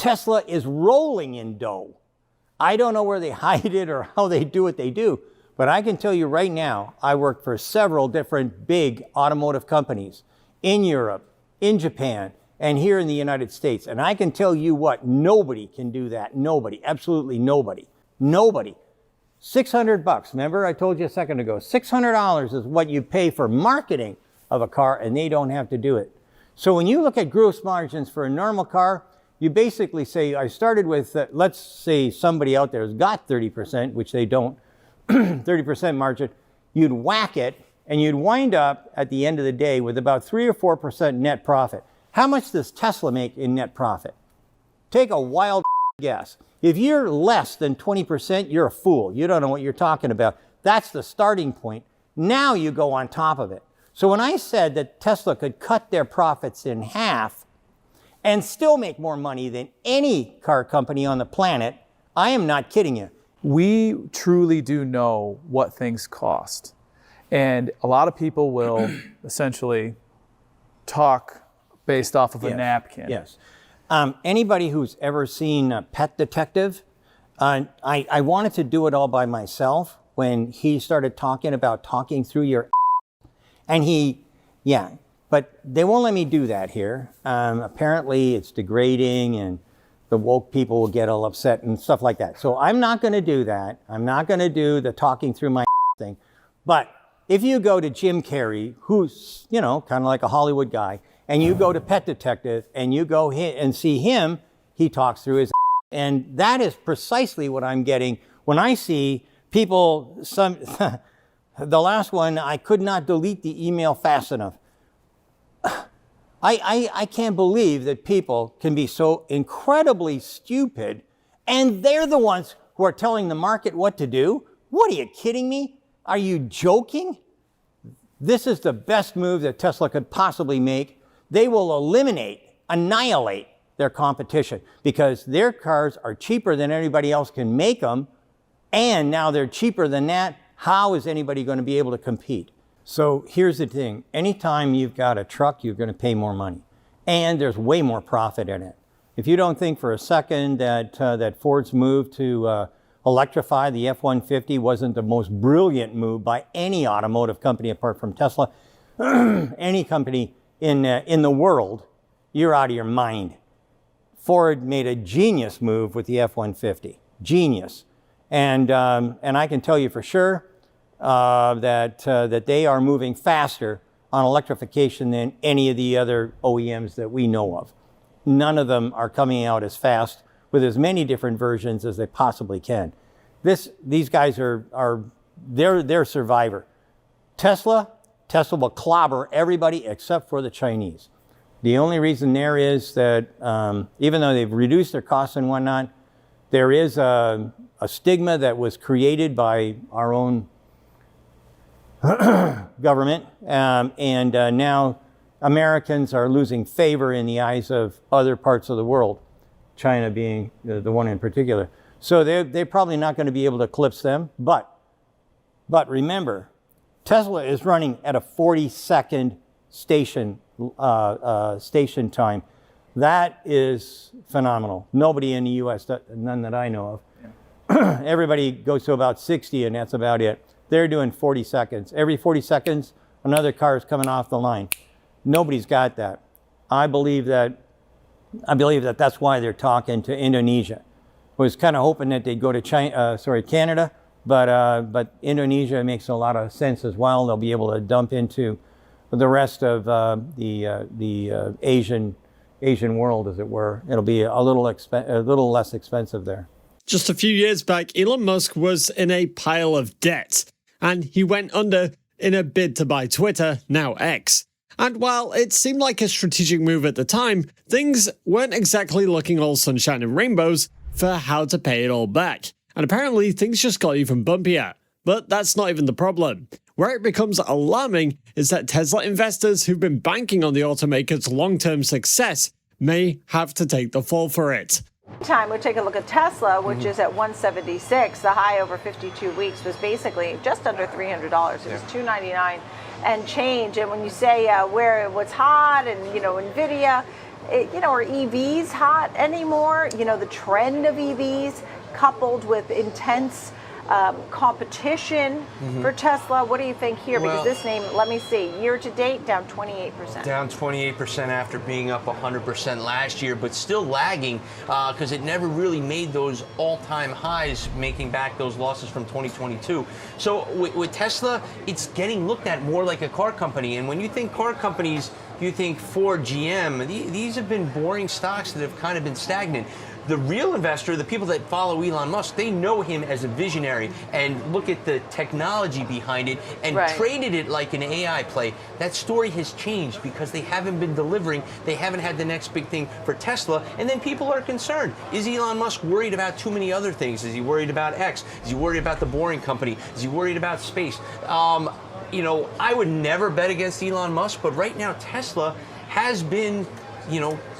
Tesla is rolling in dough. I don't know where they hide it or how they do what they do, but I can tell you right now, I work for several different big automotive companies in Europe, in Japan, and here in the United States. And I can tell you what, nobody can do that. Nobody, absolutely nobody. Nobody. $600, remember I told you a second ago, $600 is what you pay for marketing of a car, and they don't have to do it. So when you look at gross margins for a normal car, you basically say, I started with, let's say somebody out there has got 30%, which they don't, 30% margin, you'd whack it, and you'd wind up at the end of the day with about 3 or 4% net profit. How much does Tesla make in net profit? Take a wild guess. If you're less than 20%, you're a fool. You don't know what you're talking about. That's the starting point. Now you go on top of it. So when I said that Tesla could cut their profits in half and still make more money than any car company on the planet, I am not kidding you. We truly do know what things cost. And a lot of people will essentially talk based off of a napkin. Yes. Anybody who's ever seen Pet Detective, I wanted to do it all by myself when he started talking about talking through your and but they won't let me do that here. Apparently it's degrading and the woke people will get all upset and stuff like that. So I'm not going to do that. I'm not going to do the talking through my thing. But if you go to Jim Carrey, who's, kind of like a Hollywood guy, and you go to Pet Detective and you go and see him, he talks through his and that is precisely what I'm getting when I see people, the last one, I could not delete the email fast enough. I can't believe that people can be so incredibly stupid and they're the ones who are telling the market what to do. What, are you kidding me? Are you joking? This is the best move that Tesla could possibly make. They will annihilate their competition because their cars are cheaper than anybody else can make them. And now they're cheaper than that. How is anybody going to be able to compete? So here's the thing. Anytime you've got a truck, you're going to pay more money. And there's way more profit in it. If you don't think for a second that Ford's move to electrify the F-150 wasn't the most brilliant move by any automotive company apart from Tesla, any company in the world, you're out of your mind. Ford made a genius move with the F-150. Genius. And I can tell you for sure that they are moving faster on electrification than any of the other OEMs that we know of. None of them are coming out as fast with as many different versions as they possibly can. These guys they're survivor. Tesla will clobber everybody except for the Chinese. The only reason there is that even though they've reduced their costs and whatnot, there is a stigma that was created by our own government, and now Americans are losing favor in the eyes of other parts of the world, China being the one in particular. So they're probably not going to be able to eclipse them. But remember, Tesla is running at a 40-second station time. That is phenomenal. Nobody in the U.S., none that I know of. Yeah. Everybody goes to about 60, and that's about it. They're doing 40 seconds. Every 40 seconds, another car is coming off the line. Nobody's got that. I believe that that's why they're talking to Indonesia. Was kind of hoping that they'd go to Canada, but Indonesia makes a lot of sense as well. They'll be able to dump into the rest of the Asian world, as it were. It'll be a little less expensive there. Just a few years back, Elon Musk was in a pile of debt, and he went under in a bid to buy Twitter, now X. And while it seemed like a strategic move at the time, things weren't exactly looking all sunshine and rainbows for how to pay it all back. And apparently things just got even bumpier. But that's not even the problem. Where it becomes alarming is that Tesla investors who've been banking on the automaker's long-term success may have to take the fall for it. Time we take a look at Tesla, which is at 176. The high over 52 weeks was basically just under $300. It was $299 and change. And when you say what's hot and Nvidia, Are EVs hot anymore? The trend of EVs coupled with intense competition for Tesla. What do you think here? Because this name, let me see, year to date, down 28%. Down 28% after being up 100% last year, but still lagging because it never really made those all-time highs, making back those losses from 2022. So with Tesla, it's getting looked at more like a car company. And when you think car companies, you think Ford, GM, these have been boring stocks that have kind of been stagnant. The real investor, the people that follow Elon Musk, they know him as a visionary and look at the technology behind it and traded it like an AI play. That story has changed because they haven't been delivering. They haven't had the next big thing for Tesla. And then people are concerned. Is Elon Musk worried about too many other things? Is he worried about X? Is he worried about the boring company? Is he worried about space? I would never bet against Elon Musk, but right now Tesla has been,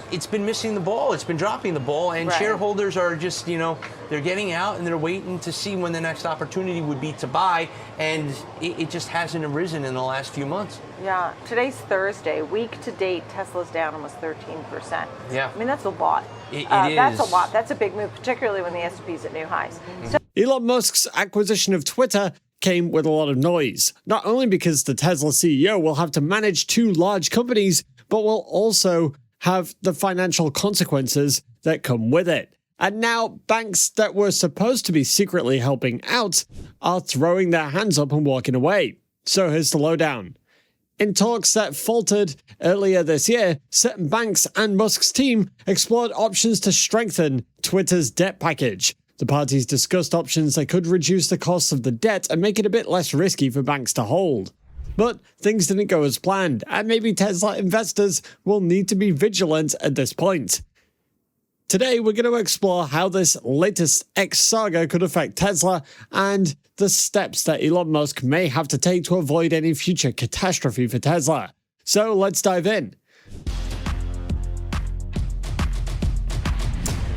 it's been missing the ball. It's been dropping the ball, and shareholders are just, they're getting out and they're waiting to see when the next opportunity would be to buy, and it just hasn't arisen in the last few months. Yeah, today's Thursday. Week to date, Tesla's down almost 13%. Yeah. I mean, that's a lot. It is. That's a lot. That's a big move, particularly when the S&P's at new highs. So Elon Musk's acquisition of Twitter came with a lot of noise, not only because the Tesla CEO will have to manage two large companies, but will also have the financial consequences that come with it. And now banks that were supposed to be secretly helping out are throwing their hands up and walking away. So here's the lowdown. In talks that faltered earlier this year, certain banks and Musk's team explored options to strengthen Twitter's debt package. The parties discussed options that could reduce the cost of the debt and make it a bit less risky for banks to hold. But things didn't go as planned, and maybe Tesla investors will need to be vigilant at this point. Today, we're going to explore how this latest X saga could affect Tesla and the steps that Elon Musk may have to take to avoid any future catastrophe for Tesla. So let's dive in.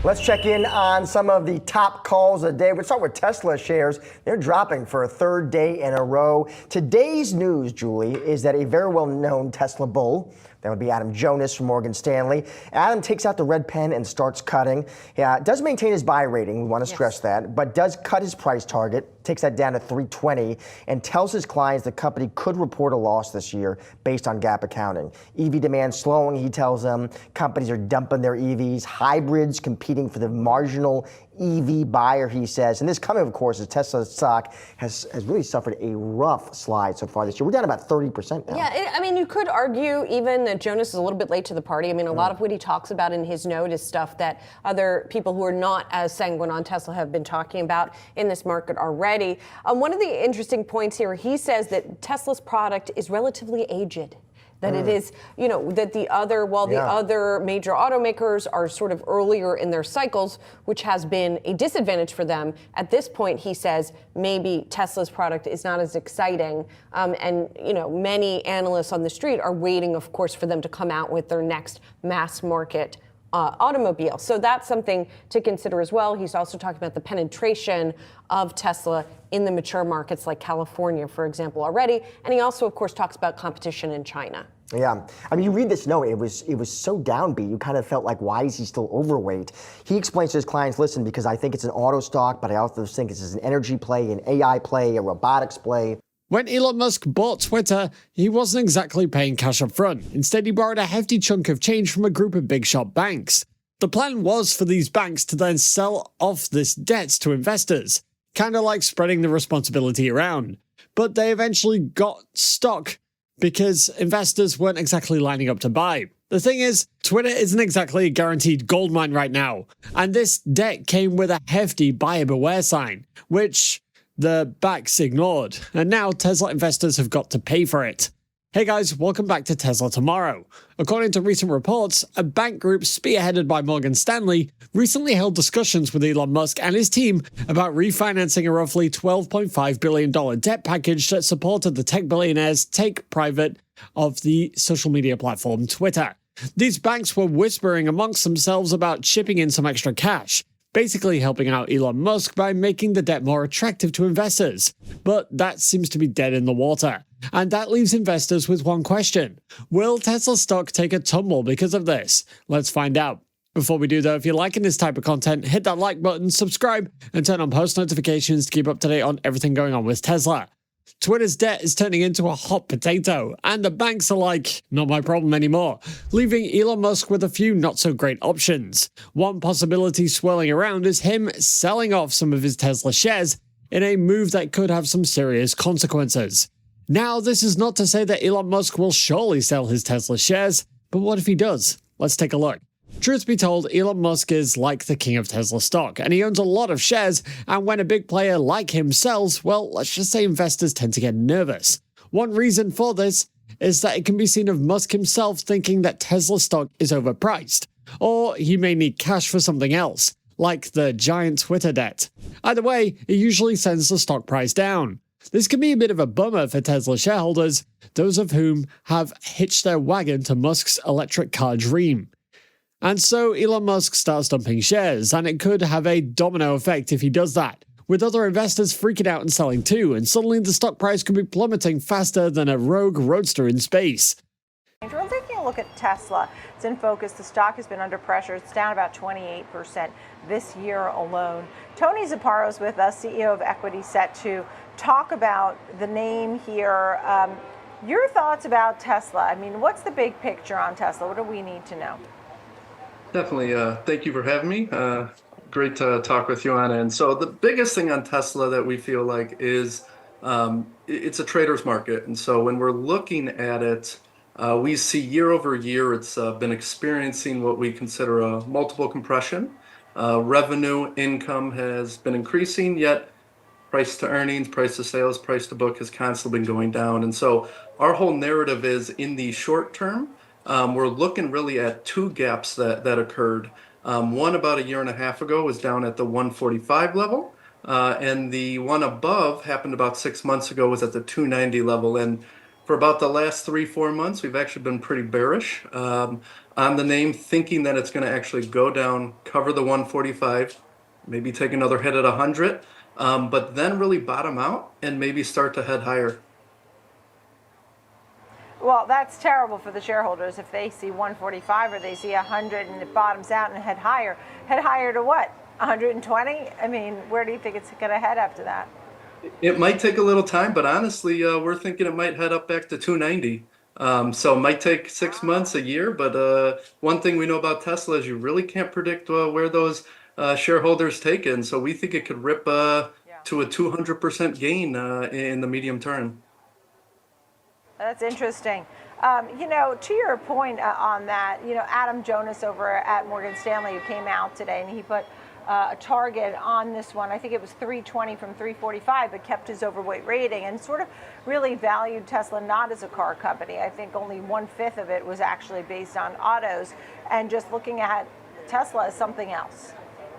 Let's check in on some of the top calls of the day. We'll start with Tesla shares. They're dropping for a third day in a row. Today's news, Julie, is that a very well-known Tesla bull, that would be Adam Jonas from Morgan Stanley. Adam takes out the red pen and starts cutting. Does maintain his buy rating, we want to stress that, but does cut his price target, takes that down to 320, and tells his clients the company could report a loss this year based on GAAP accounting. EV demand slowing, he tells them. Companies are dumping their EVs. Hybrids competing for the marginal EV buyer, he says. And this coming, of course, as Tesla's stock has really suffered a rough slide so far this year. We're down about 30% now. Yeah, you could argue even that Jonas is a little bit late to the party. A lot of what he talks about in his note is stuff that other people who are not as sanguine on Tesla have been talking about in this market already. One of the interesting points here, he says that Tesla's product is relatively aged. That it is, that the other major automakers are sort of earlier in their cycles, which has been a disadvantage for them. At this point, he says, maybe Tesla's product is not as exciting. And many analysts on the street are waiting, of course, for them to come out with their next mass market automobile. So that's something to consider as well. He's also talking about the penetration of Tesla in the mature markets like California, for example, already. And he also, of course, talks about competition in China. Yeah. You read this note, it was so downbeat. You kind of felt like, why is he still overweight? He explains to his clients, listen, because I think it's an auto stock, but I also think this is an energy play, an AI play, a robotics play. When Elon Musk bought Twitter, he wasn't exactly paying cash up front. Instead, he borrowed a hefty chunk of change from a group of big shot banks. The plan was for these banks to then sell off this debt to investors, kind of like spreading the responsibility around. But they eventually got stuck because investors weren't exactly lining up to buy. The thing is, Twitter isn't exactly a guaranteed gold mine right now, and this debt came with a hefty buyer beware sign, which the banks ignored, and now Tesla investors have got to pay for it. Hey guys, welcome back to Tesla Tomorrow. According to recent reports, a bank group spearheaded by Morgan Stanley recently held discussions with Elon Musk and his team about refinancing a roughly $12.5 billion debt package that supported the tech billionaire's take private of the social media platform Twitter. These banks were whispering amongst themselves about chipping in some extra cash. basically helping out Elon Musk by making the debt more attractive to investors. But that seems to be dead in the water. And that leaves investors with one question. Will Tesla stock take a tumble because of this? Let's find out. Before we do though, if you're liking this type of content, hit that like button, subscribe, and turn on post notifications to keep up to date on everything going on with Tesla. Twitter's debt is turning into a hot potato, and the banks are like, not my problem anymore, leaving Elon Musk with a few not-so-great options. One possibility swirling around is him selling off some of his Tesla shares in a move that could have some serious consequences. Now, this is not to say that Elon Musk will surely sell his Tesla shares, but what if he does? Let's take a look. Truth be told, Elon Musk is like the king of Tesla stock, and he owns a lot of shares, and when a big player like him sells, well, let's just say investors tend to get nervous. One reason for this is that it can be seen of Musk himself thinking that Tesla stock is overpriced, or he may need cash for something else, like the giant Twitter debt. Either way, it usually sends the stock price down. This can be a bit of a bummer for Tesla shareholders, those of whom have hitched their wagon to Musk's electric car dream. And so Elon Musk starts dumping shares, and it could have a domino effect if he does that, with other investors freaking out and selling too, and suddenly the stock price could be plummeting faster than a rogue roadster in space. We're taking a look at Tesla. It's in focus. The stock has been under pressure. It's down about 28% this year alone. Tony Zapparo's with us, CEO of Equity Set, to talk about the name here. Your thoughts about Tesla? I mean, what's the big picture on Tesla? What do we need to know? Definitely. Thank you for having me. Great to talk with you, Anna. And so the biggest thing on Tesla that we feel like is it's a trader's market. And so when we're looking at it, we see year over year, it's been experiencing what we consider a multiple compression. Revenue income has been increasing, yet price to earnings, price to sales, price to book has constantly been going down. And so our whole narrative is in the short term, we're looking really at two gaps that occurred. One about a year and a half ago was down at the 145 level, and the one above happened about 6 months ago, was at the 290 level. And for about the last 3-4 months, we've actually been pretty bearish on the name, thinking that it's going to actually go down, cover the 145, maybe take another hit at 100, but then really bottom out and maybe start to head higher. Well, that's terrible for the shareholders if they see 145 or they see 100 and it bottoms out and head higher. Head higher to what? 120? I mean, where do you think it's going to head after that? It might take a little time, but honestly, we're thinking it might head up back to 290. So it might take 6 months, a year, but one thing we know about Tesla is you really can't predict where those shareholders take it. And so we think it could rip to a 200% gain in the medium term. That's interesting. You know, to your point on that, you know, Adam Jonas over at Morgan Stanley, who came out today, and he put a target on this one. I think it was 320 from 345, but kept his overweight rating and sort of really valued Tesla not as a car company. I think only 1/5 of it was actually based on autos, and just looking at Tesla as something else.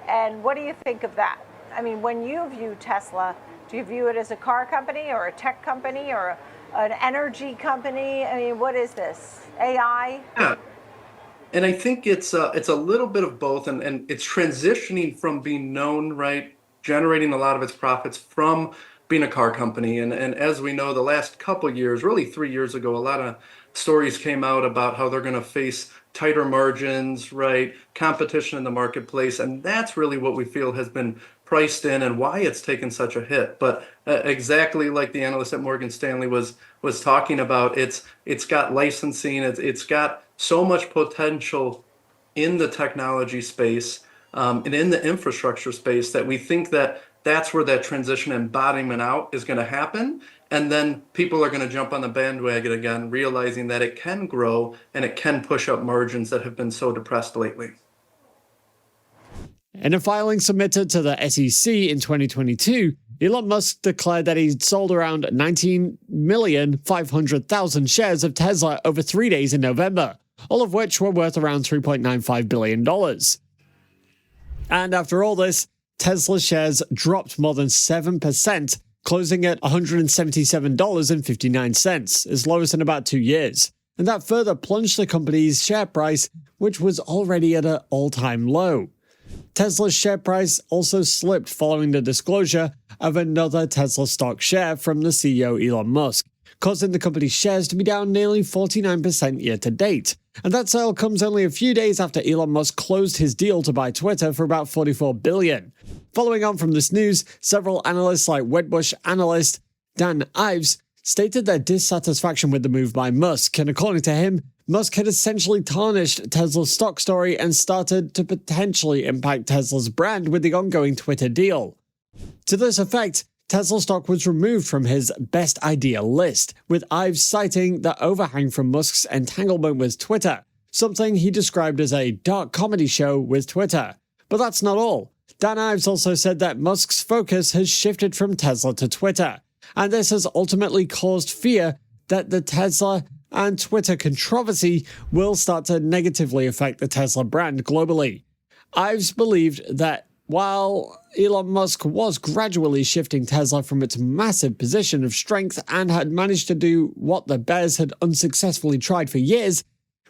And what do you think of that? I mean, when you view Tesla, do you view it as a car company or a tech company or an energy company? I mean, what is this? AI? Yeah. And I think it's a little bit of both, and it's transitioning from being known, right, generating a lot of its profits from being a car company. And as we know, the last couple years, really 3 years ago, a lot of stories came out about how they're going to face tighter margins, right, competition in the marketplace. And that's really what we feel has been priced in and why it's taken such a hit. But exactly like the analyst at Morgan Stanley was talking about, it's got licensing, it's got so much potential in the technology space and in the infrastructure space that we think that that's where that transition and bottoming out is going to happen. And then people are going to jump on the bandwagon again, realizing that it can grow and it can push up margins that have been so depressed lately. In a filing submitted to the SEC in 2022, Elon Musk declared that he'd sold around 19,500,000 shares of Tesla over 3 days in November, all of which were worth around $3.95 billion. And after all this, Tesla shares dropped more than 7%, closing at $177.59, its lowest in about 2 years. And that further plunged the company's share price, which was already at an all-time low. Tesla's share price also slipped following the disclosure of another Tesla stock share from the CEO Elon Musk, causing the company's shares to be down nearly 49% year to date. And that sale comes only a few days after Elon Musk closed his deal to buy Twitter for about $44 billion. Following on from this news, several analysts like Wedbush analyst Dan Ives stated their dissatisfaction with the move by Musk, and according to him, Musk had essentially tarnished Tesla's stock story and started to potentially impact Tesla's brand with the ongoing Twitter deal. To this effect, Tesla stock was removed from his best idea list, with Ives citing the overhang from Musk's entanglement with Twitter, something he described as a dark comedy show with Twitter. But that's not all. Dan Ives also said that Musk's focus has shifted from Tesla to Twitter, and this has ultimately caused fear that the Tesla and Twitter controversy will start to negatively affect the Tesla brand globally. Ives believed that while Elon Musk was gradually shifting Tesla from its massive position of strength and had managed to do what the bears had unsuccessfully tried for years,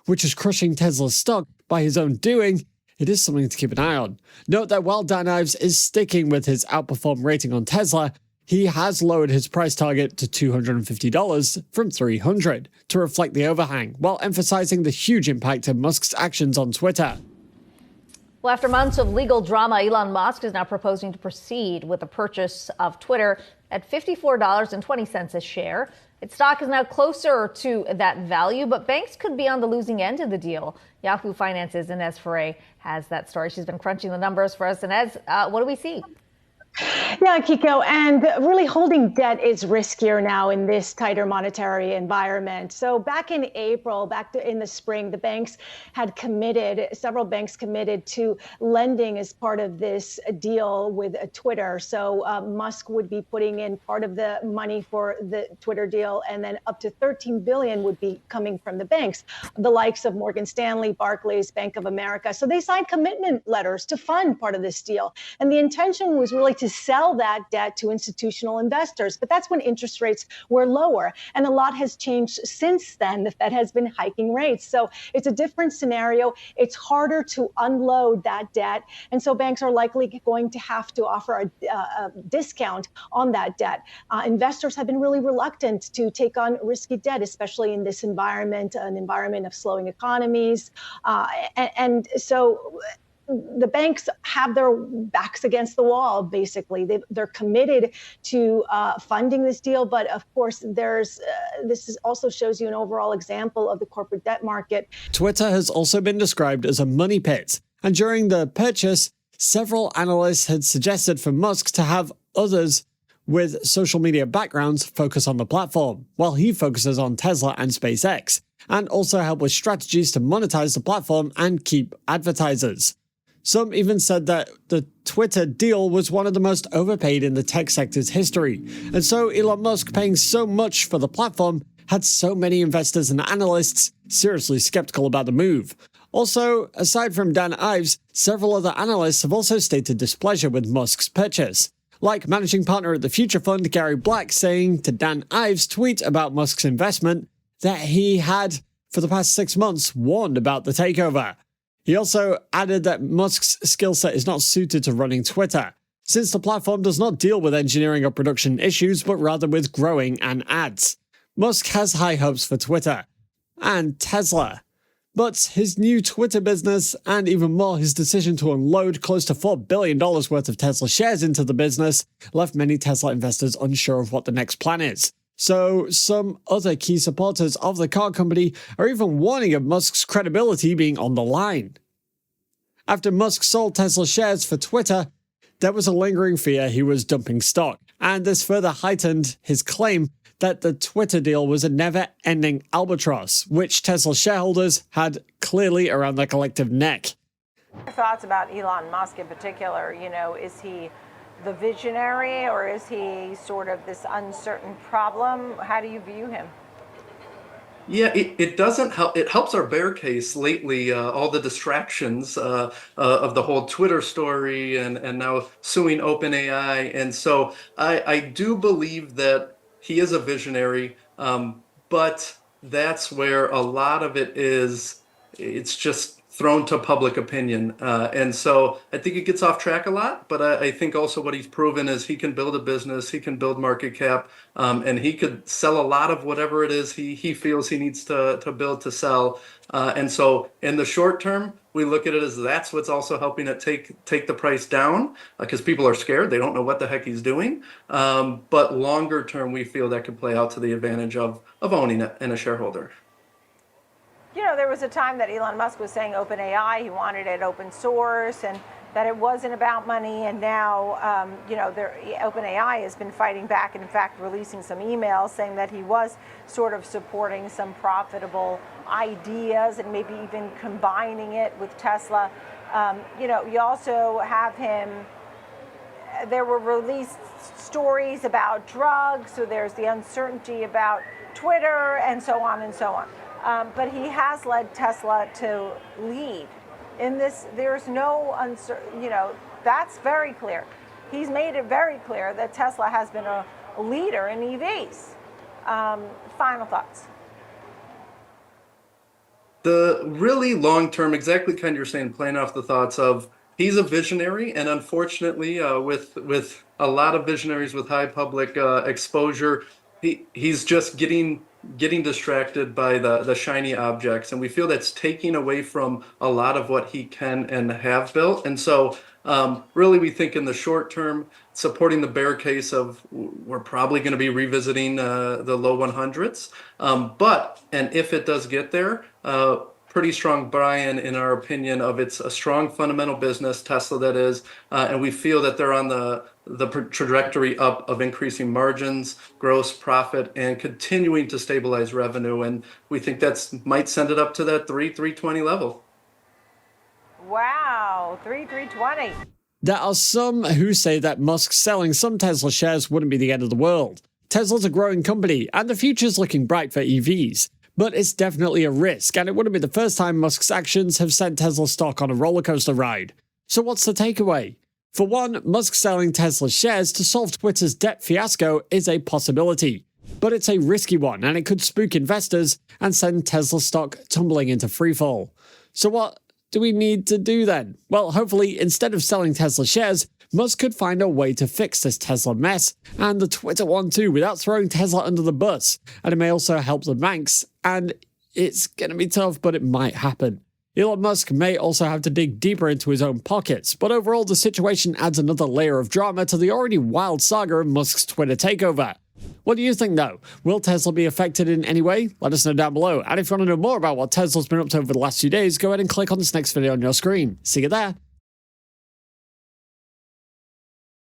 which is crushing Tesla's stock by his own doing, it is something to keep an eye on. Note that while Dan Ives is sticking with his outperform rating on Tesla, he has lowered his price target to $250 from $300 to reflect the overhang, while emphasizing the huge impact of Musk's actions on Twitter. Well, after months of legal drama, Elon Musk is now proposing to proceed with the purchase of Twitter at $54.20 a share. Its stock is now closer to that value, but banks could be on the losing end of the deal. Yahoo Finance's Inez Ferre has that story. She's been crunching the numbers for us. Inez, what do we see? Yeah, Kiko, and really holding debt is riskier now in this tighter monetary environment. So back in April, in the spring, the banks had several banks committed to lending as part of this deal with Twitter. So Musk would be putting in part of the money for the Twitter deal, and then up to $13 billion would be coming from the banks, the likes of Morgan Stanley, Barclays, Bank of America. So they signed commitment letters to fund part of this deal. And the intention was really to sell that debt to institutional investors. But that's when interest rates were lower. And a lot has changed since then. The Fed has been hiking rates. So it's a different scenario. It's harder to unload that debt. And so banks are likely going to have to offer a discount on that debt. Investors have been really reluctant to take on risky debt, especially in this environment, an environment of slowing economies. And so the banks have their backs against the wall, basically. They're committed to funding this deal. But of course, also shows you an overall example of the corporate debt market. Twitter has also been described as a money pit. And during the purchase, several analysts had suggested for Musk to have others with social media backgrounds focus on the platform, while he focuses on Tesla and SpaceX, and also help with strategies to monetize the platform and keep advertisers. Some even said that the Twitter deal was one of the most overpaid in the tech sector's history, and so Elon Musk paying so much for the platform had so many investors and analysts seriously skeptical about the move. Also, aside from Dan Ives, several other analysts have also stated displeasure with Musk's purchase, like managing partner at the Future Fund Gary Black saying to Dan Ives' tweet about Musk's investment that he had, for the past 6 months, warned about the takeover. He also added that Musk's skill set is not suited to running Twitter, since the platform does not deal with engineering or production issues, but rather with growing and ads. Musk has high hopes for Twitter and Tesla, but his new Twitter business, and even more his decision to unload close to $4 billion worth of Tesla shares into the business, left many Tesla investors unsure of what the next plan is. So some other key supporters of the car company are even warning of Musk's credibility being on the line. After Musk sold Tesla shares for Twitter, there was a lingering fear he was dumping stock, and this further heightened his claim that the Twitter deal was a never-ending albatross, which Tesla shareholders had clearly around their collective neck. Your thoughts about Elon Musk in particular? Is he the visionary, or is he sort of this uncertain problem? How do you view him? Yeah, it doesn't help. It helps our bear case lately, all the distractions of the whole Twitter story and now suing OpenAI. And so I do believe that he is a visionary, but that's where a lot of it is. It's just thrown to public opinion. And so I think it gets off track a lot, but I think also what he's proven is he can build a business, he can build market cap, and he could sell a lot of whatever it is he feels he needs to build to sell. And so in the short term, we look at it as that's what's also helping it take the price down, because people are scared. They don't know what the heck he's doing. But longer term, we feel that could play out to the advantage of owning it and a shareholder. You know, there was a time that Elon Musk was saying OpenAI, he wanted it open source and that it wasn't about money. And now, you know, OpenAI has been fighting back and in fact releasing some emails saying that he was sort of supporting some profitable ideas and maybe even combining it with Tesla. You know, you also have him, there were released stories about drugs, so there's the uncertainty about Twitter and so on and so on. But he has led Tesla to lead in this. There's no uncertainty, you know, that's very clear. He's made it very clear that Tesla has been a leader in EVs. Final thoughts. The really long-term, exactly kind of you're saying, playing off the thoughts of he's a visionary, and unfortunately, with a lot of visionaries with high public exposure, he's just getting distracted by the shiny objects, and we feel that's taking away from a lot of what he can and have built. And so really we think in the short term, supporting the bear case of we're probably going to be revisiting the low 100s, but if it does get there, pretty strong buy-in, in our opinion, of it's a strong fundamental business, Tesla that is, and we feel that they're on the trajectory up of increasing margins, gross profit, and continuing to stabilize revenue. And we think that's might send it up to that 320 level. Wow, 320. There are some who say that Musk selling some Tesla shares wouldn't be the end of the world. Tesla's a growing company, and the future's looking bright for EVs. But it's definitely a risk, and it wouldn't be the first time Musk's actions have sent Tesla stock on a rollercoaster ride. So what's the takeaway? For one, Musk selling Tesla shares to solve Twitter's debt fiasco is a possibility. But it's a risky one, and it could spook investors and send Tesla stock tumbling into freefall. So what do we need to do then? Well, hopefully, instead of selling Tesla shares, Musk could find a way to fix this Tesla mess, and the Twitter one too, without throwing Tesla under the bus. And it may also help the banks, and it's gonna be tough, but it might happen. Elon Musk may also have to dig deeper into his own pockets, but overall the situation adds another layer of drama to the already wild saga of Musk's Twitter takeover. What do you think though? Will Tesla be affected in any way? Let us know down below. And if you want to know more about what Tesla's been up to over the last few days, go ahead and click on this next video on your screen. See you there.